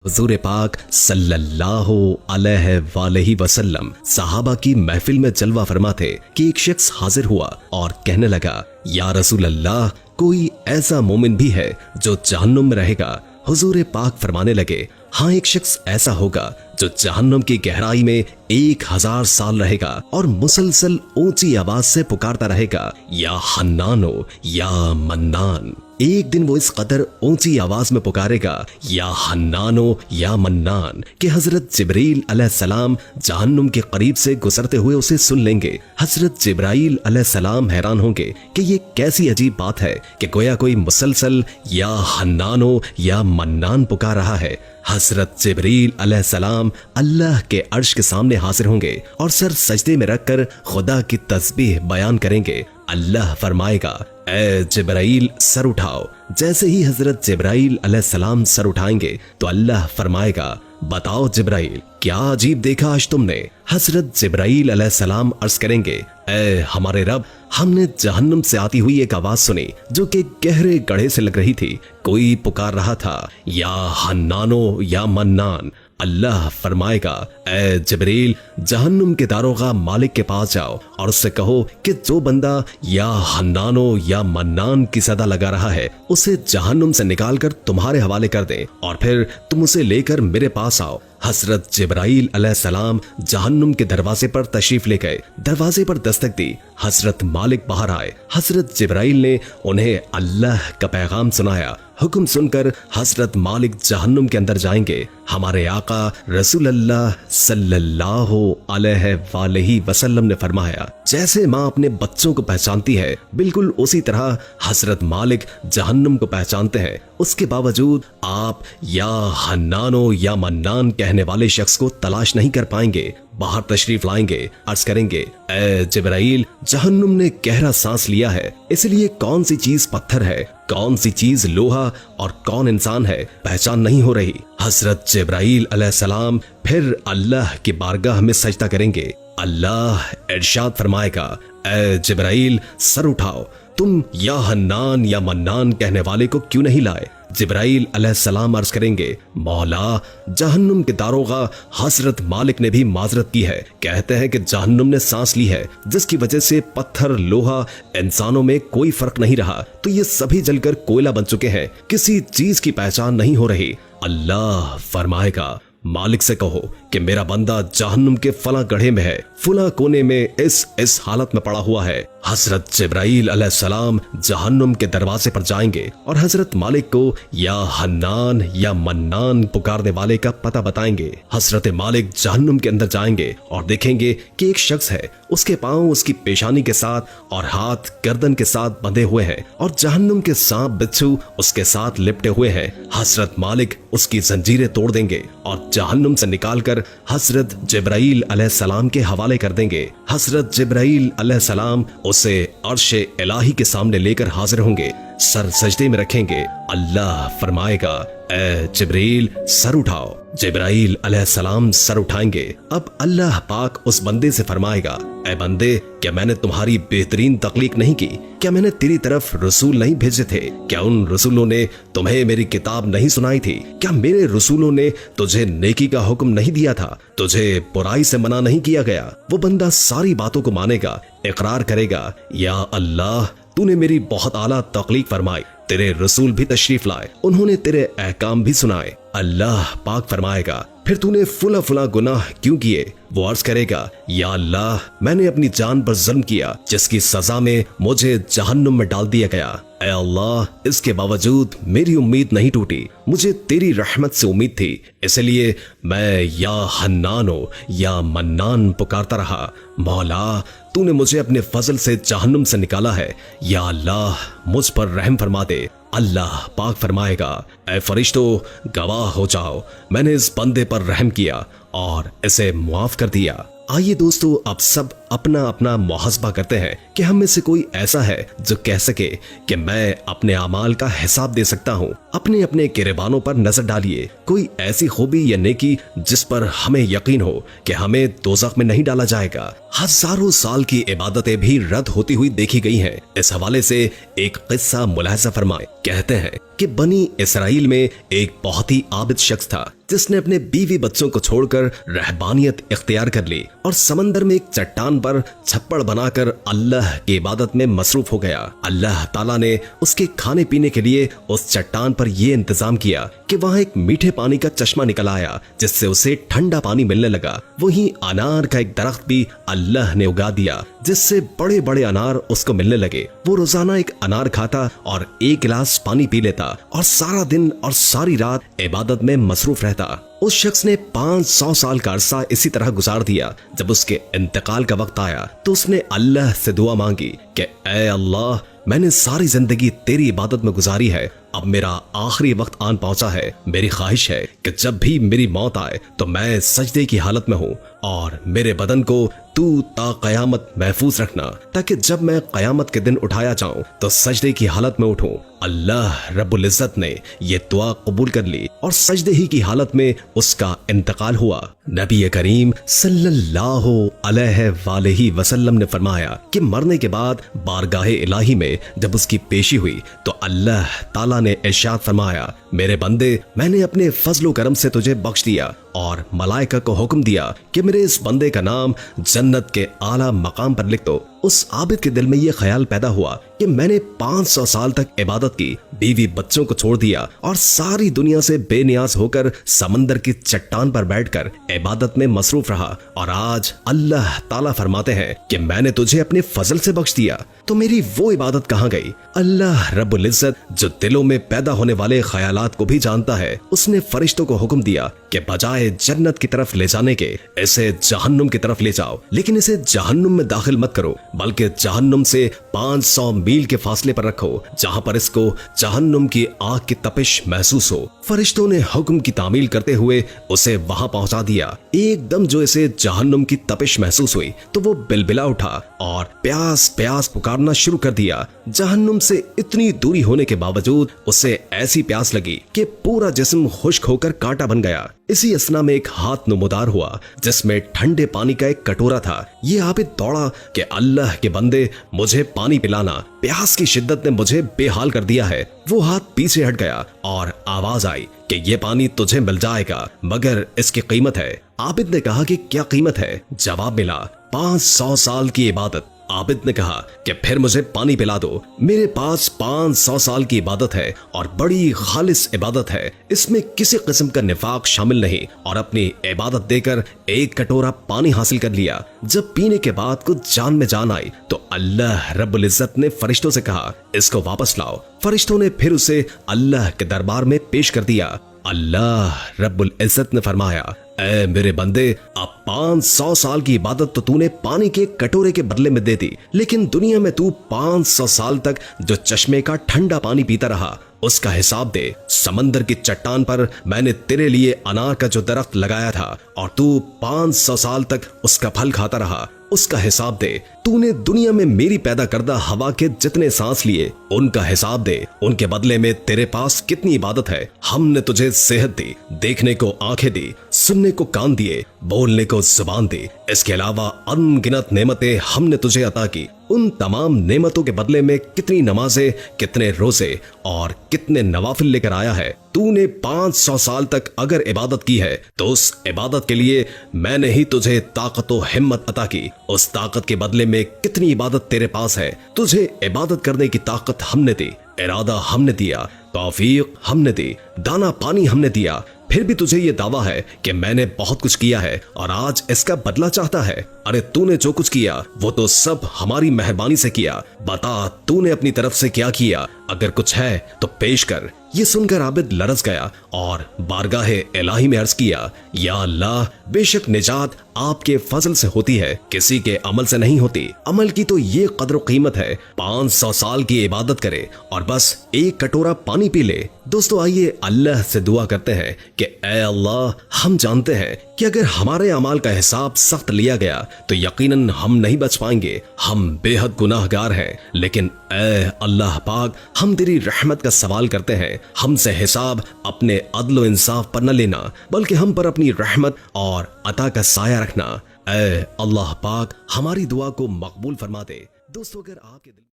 हुजूर पाक सल्लल्लाहु अलैहि वसल्लम सहाबा की महफिल में जलवा फरमाते कि एक शख्स हाजिर हुआ और कहने लगा, या रसूल अल्लाह, कोई ऐसा मोमिन भी है जो जहन्नुम में रहेगा? हुजूर पाक फरमाने लगे, हाँ, एक शख्स ऐसा होगा जो जहन्नुम की गहराई में 1000 साल रहेगा और मुसलसल ऊंची आवाज से पुकारता रहेगा, या हन्नानो या मन्नान। एक दिन वो इस कदर ऊंची आवाज में पुकारेगा, या हन्नानो या मन्नान, कि हजरत जिब्रील अलैहिस्सलाम जहन्नुम के करीब से गुजरते हुए उसे सुन लेंगे। हजरत जिब्राइल अलैहिस्सलाम हैरान होंगे कि ये कैसी अजीब बात है कि गोया कोई मुसलसल या हन्नानो या मन्नान पुकार रहा है। हजरत जिब्रील अलैहिस्सलाम अल्लाह के अर्श के सामने हाजिर होंगे और सर सजदे में रखकर खुदा की तस्बीह बयान करेंगे। अल्लाह फरमाएगा, ए जिब्राइल, सर उठाओ। जैसे ही हजरत जिब्राइल अलैहिस्सलाम सर उठाएंगे तो अल्लाह फरमाएगा, बताओ जिब्राइल, क्या अजीब देखा आज तुमने? हजरत जिब्राइल अलैहिस्सलाम अर्ज करेंगे, ए हमारे रब, हमने जहन्नुम से आती हुई एक आवाज सुनी जो कि गहरे गड्ढे से लग रही थी। कोई पुकार रहा था, या हन्नानो या मन्नान। अल्लाह फरमाएगा, ए जिब्रील, जहन्नुम के दारोगा मालिक के पास जाओ और उससे कहो कि जो बंदा या हन्नानो या मन्नान की सदा लगा रहा है उसे जहन्नुम से निकालकर तुम्हारे हवाले कर दे और फिर तुम उसे लेकर मेरे पास आओ। हजरत जिब्राइल अलैहिस्सलाम जहन्नुम के दरवाजे पर तशरीफ ले गए। दरवाजे पर दस्तक दी। हजरत मालिक बाहर आए। हजरत जिब्राइल ने उन्हें अल्लाह का पैगाम सुनाया। हुक्म सुनकर हजरत मालिक जहन्नुम के अंदर जाएंगे। हमारे आका रसूल अल्लाह सल्लल्लाहु अलैहि वसल्लम ने फरमाया, जैसे माँ अपने बच्चों को पहचानती है, बिल्कुल उसी तरह हजरत मालिक जहन्नुम को पहचानते हैं। उसके बावजूद आप या हन्नानो या मन्नान कहने वाले शख्स को तलाश नहीं कर पाएंगे। बाहर तशरीफ लाएंगे, अर्ज करेंगे, ए जिब्राइल, जहन्नुम ने गहरा सांस लिया है, इसलिए कौन सी चीज पत्थर है, कौन सी चीज लोहा और कौन इंसान है, पहचान नहीं हो रही। हजरत जिब्राइल अलैहिस्सलाम फिर अल्लाह की बारगाह में सजदा करेंगे। अल्लाह इरशाद फरमाएगा, ए जिब्राइल, सर उठाओ, तुम या हन्नान या मन्नान कहने वाले को क्यों नहीं लाए? जिब्राइल अलैहिस्सलाम अर्ज करेंगे, मौला, जहन्नुम के दारोगा हजरत मालिक ने भी माजरत की है। कहते हैं कि जहन्नुम ने सांस ली है जिसकी वजह से पत्थर, लोहा, इंसानों में कोई फर्क नहीं रहा, तो ये सभी जलकर कोयला बन चुके हैं, किसी चीज की पहचान नहीं हो रही। अल्लाह फरमाएगा, मालिक से कहो कि मेरा बंदा जहन्नुम के फला गड्ढे में है, फला कोने में इस हालत में पड़ा हुआ है। हजरत जिब्राइल अलैहिस्सलाम जहन्नुम के दरवाजे पर जाएंगे और हजरत मालिक को या हन्नान या मन्नान पुकारने वाले का पता बताएंगे। हजरत मालिक जहन्नुम के अंदर जाएंगे और देखेंगे कि एक शख्स है, उसके पांव उसकी पेशानी के साथ और हाथ गर्दन के साथ बंधे हुए हैं और जहन्नुम के सांप बिच्छू उसके साथ लिपटे हुए हैं। हजरत मालिक उसकी जंजीरें तोड़ देंगे और जहन्नुम से निकालकर हजरत जिब्राइल अलैहिस्सलाम के हवाले कर देंगे। हजरत जिब्राइल अलैहिस्सलाम उसे अर्शे इलाही के सामने लेकर हाजिर होंगे, सर सजदे में रखेंगे। अल्लाह फरमाएगा, ए जिब्रील, सर उठाओ। जिब्राइल अलैहिस्सलाम सर उठाएंगे। अब अल्लाह पाक उस बंदे से फरमाएगा, ए बंदे, क्या मैंने तुम्हारी बेहतरीन तख्लीक नहीं की? क्या मैंने तेरी तरफ रसूल नहीं भेजे थे? क्या उन रसूलों ने तुम्हें मेरी किताब नहीं सुनाई थी? क्या मेरे रसूलों ने तुझे नेकी का हुक्म नहीं दिया था? तुझे बुराई से मना नहीं किया गया? वो बंदा सारी बातों को मानेगा, इकरार करेगा, या अल्लाह, तूने मेरी बहुत आला तख्लीक फरमाई, तेरे रसूल भी तशरीफ लाए, उन्होंने तेरे अहकाम भी सुनाए। अल्लाह पाक फरमाएगा, फिर तूने फुला फुला गुनाह क्यों किए? वो अर्ज करेगा, या अल्लाह, मैंने अपनी जान पर जुल्म किया जिसकी सजा में मुझे जहन्नुम में डाल दिया गया। ऐ अल्लाह, इसके बावजूद मेरी उम्मीद नहीं टूटी, मुझे तेरी रहमत से उम्मीद थी, इसलिए मैं या हन्नानो या मन्नान पुकारता रहा। मौला, तूने मुझे अपने फजल से जहन्नुम से निकाला है, या अल्लाह, मुझ पर रहम फरमा दे। अल्लाह पाक फरमाएगा, ऐ फरिश्तों, गवाह हो जाओ, मैंने इस बंदे पर रहम किया और इसे मुआफ कर दिया। आइए दोस्तों, अब सब अपना अपना मुहासबा करते हैं कि हम में से कोई ऐसा है जो कह सके कि मैं अपने अमाल का हिसाब दे सकता हूँ। अपने अपने गिरेबानों पर नजर डालिए, कोई ऐसी खूबी या नेकी जिस पर हमें यकीन हो कि हमें दोज़ख में नहीं डाला जाएगा। हजारों साल की इबादतें भी रद्द होती हुई देखी गई हैं। इस हवाले से एक किस्सा मुलाहिजा फरमाए। कहते हैं कि बनी इसराइल में एक बहुत ही आबिद शख्स था जिसने अपने बीवी बच्चों को छोड़कर रहबानियत इख्तियार कर ली और समंदर में एक चट्टान पर छप्पड़ बनाकर अल्लाह की इबादत में मसरूफ हो गया। अल्लाह ताला ने उसके खाने पीने के लिए उस चट्टान पर यह इंतजाम किया कि वहाँ एक मीठे पानी का चश्मा निकल आया जिससे उसे ठंडा पानी मिलने लगा। वहीं अनार का एक दरख्त भी अल्लाह ने उगा दिया जिससे बड़े बड़े अनार उसको मिलने लगे। वो रोजाना एक अनार खाता और एक गिलास पानी पी लेता और सारा दिन और सारी रात इबादत में मसरूफ रहता। उस शख्स ने 500 साल का अरसा इसी तरह गुजार दिया। जब उसके इंतकाल का वक्त आया तो उसने अल्लाह से दुआ मांगी कि ऐ अल्लाह, मैंने सारी जिंदगी तेरी इबादत में गुजारी है, अब मेरा आखिरी वक्त आन पहुंचा है। मेरी ख्वाहिश है कि जब भी मेरी मौत आए तो मैं सजदे की हालत में हूँ और मेरे बदन को तू ता कयामत महफूज रखना, ताकि जब मैं कयामत के दिन उठाया जाऊं तो सजदे की हालत में उठूं। अल्लाह रब्बुल इज्जत ने ये दुआ कबूल कर ली और सजदे ही की हालत में उसका इंतकाल हुआ। नबी करीम सल्लल्लाहु अलैहि वसल्लम ने फरमाया कि मरने के बाद बारगाहे इलाही में जब उसकी पेशी हुई तो अल्लाह ताला ने इरशाद फरमाया, मेरे बंदे, मैंने अपने फजलो करम से तुझे बख्श दिया और मलाइका को हुक्म दिया कि मेरे इस बंदे का नाम जन्नत के आला मकाम पर लिख दो। उस आबिद के दिल में यह ख्याल पैदा हुआ कि मैंने 500 साल तक इबादत की, बीवी बच्चों को छोड़ दिया और सारी दुनिया से बेनियाज होकर समंदर की चट्टान पर बैठकर इबादत में मसरूफ रहा, और आज अल्लाह ताला फरमाते हैं कि मैंने तुझे अपने फजल से बख्श दिया, तो मेरी वो इबादत कहाँ गई? अल्लाह रब्बुल इज्जत जो दिलों में पैदा होने वाले ख्यालात को भी जानता है, उसने फरिश्तों को हुक्म दिया कि बजाय जन्नत की तरफ ले जाने के इसे जहन्नुम की तरफ ले जाओ, लेकिन इसे जहन्नुम में दाखिल मत करो, बल्कि जहन्नुम से 500 मील के फासले पर रखो, जहां पर इसको जहन्नुम की आग की तपिश महसूस हो। फरिश्तों ने हुक्म की तामील करते हुए उसे वहां पहुंचा दिया। एकदम जो इसे जहन्नुम की तपिश महसूस हुई तो वो बिलबिला उठा और प्यास प्यास पुकारना शुरू कर दिया। जहन्नुम से इतनी दूरी होने के बावजूद उसे ऐसी प्यास लगी कि पूरा जिस्म खुश्क होकर कांटा बन गया। इसी असना में एक हाथ नुमुदार हुआ जिसमें ठंडे पानी का एक कटोरा था। ये आबिद दौड़ा कि अल्लाह के बंदे, मुझे पानी पिलाना, प्यास की शिद्दत ने मुझे बेहाल कर दिया है। वो हाथ पीछे हट गया और आवाज आई कि ये पानी तुझे मिल जाएगा, मगर इसकी कीमत है। आबिद ने कहा कि क्या कीमत है? जवाब मिला, 500 साल की इबादत। आबिद ने कहा कि फिर मुझे पानी पिला दो। मेरे पास 500 साल की इबादत है और बड़ी खालिस इबादत है, इसमें किसी किस्म का निफाक शामिल नहीं, और अपनी इबादत देकर एक कटोरा पानी हासिल कर लिया। जब पीने के बाद कुछ जान में जान आई तो अल्लाह रब्बुल इज्जत ने फरिश्तों से कहा, इसको वापस लाओ। फरिश्तों ने फिर उसे अल्लाह के दरबार में पेश कर दिया। अल्लाह रब्बुल इज्जत ने फरमाया, ऐ मेरे बंदे, अब 500 साल की इबादत तो तूने पानी के कटोरे के बदले में दे दी, लेकिन दुनिया में तू 500 साल तक जो चश्मे का ठंडा पानी पीता रहा उसका हिसाब दे। समंदर की चट्टान पर मैंने तेरे लिए अनार का जो दरख्त लगाया था और तू 500 साल तक उसका फल खाता रहा, उसका हिसाब दे। तूने दुनिया में मेरी पैदा करदा हवा के जितने सांस लिए उनका हिसाब दे। उनके बदले में तेरे पास कितनी इबादत है। हमने तुझे सेहत दी, देखने को आंखें दी, सुनने को कान दिए, बोलने को जुबान दी। इसके अलावा अनगिनत नेमतें हमने तुझे अता की। उन तमाम नेमतों के बदले में कितनी नमाजें, कितने रोजे और कितने नवाफिल लेकर आया है। तूने 500 साल तक अगर इबादत की है तो उस इबादत के लिए मैंने ही तुझे ताकत और हिम्मत अता की। उस ताकत के बदले में कितनी इबादत तेरे पास है। तुझे इबादत करने की ताकत हमने दी, इरादा हमने दिया, तौफीक हमने दी, दाना पानी हमने दिया। फिर भी तुझे ये दावा है कि मैंने बहुत कुछ किया है और आज इसका बदला चाहता है। अरे तूने जो कुछ किया वो तो सब हमारी मेहरबानी से किया। बता तूने अपनी तरफ से क्या किया? अगर कुछ है तो पेश कर। ये सुनकर आबिद लरज़ गया और बारगाहे इलाही में अर्ज किया, या अल्लाह, बेशक निजात आपके फजल से होती है, किसी के अमल से नहीं होती। अमल की तो ये कदर कीमत है, 500 साल की इबादत करे और बस एक कटोरा पानी पी ले। दोस्तों आइए अल्लाह से दुआ करते हैं कि ऐ अल्लाह, हम जानते हैं کہ اگر ہمارے اعمال کا حساب سخت لیا گیا تو یقیناً ہم نہیں بچ پائیں گے، ہم بے حد گناہگار ہیں، لیکن اے اللہ پاک ہم تیری رحمت کا سوال کرتے ہیں، ہم سے حساب اپنے عدل و انصاف پر نہ لینا بلکہ ہم پر اپنی رحمت اور عطا کا سایہ رکھنا۔ اے اللہ پاک ہماری دعا کو مقبول فرما دے۔ دوستو اگر آپ کے دل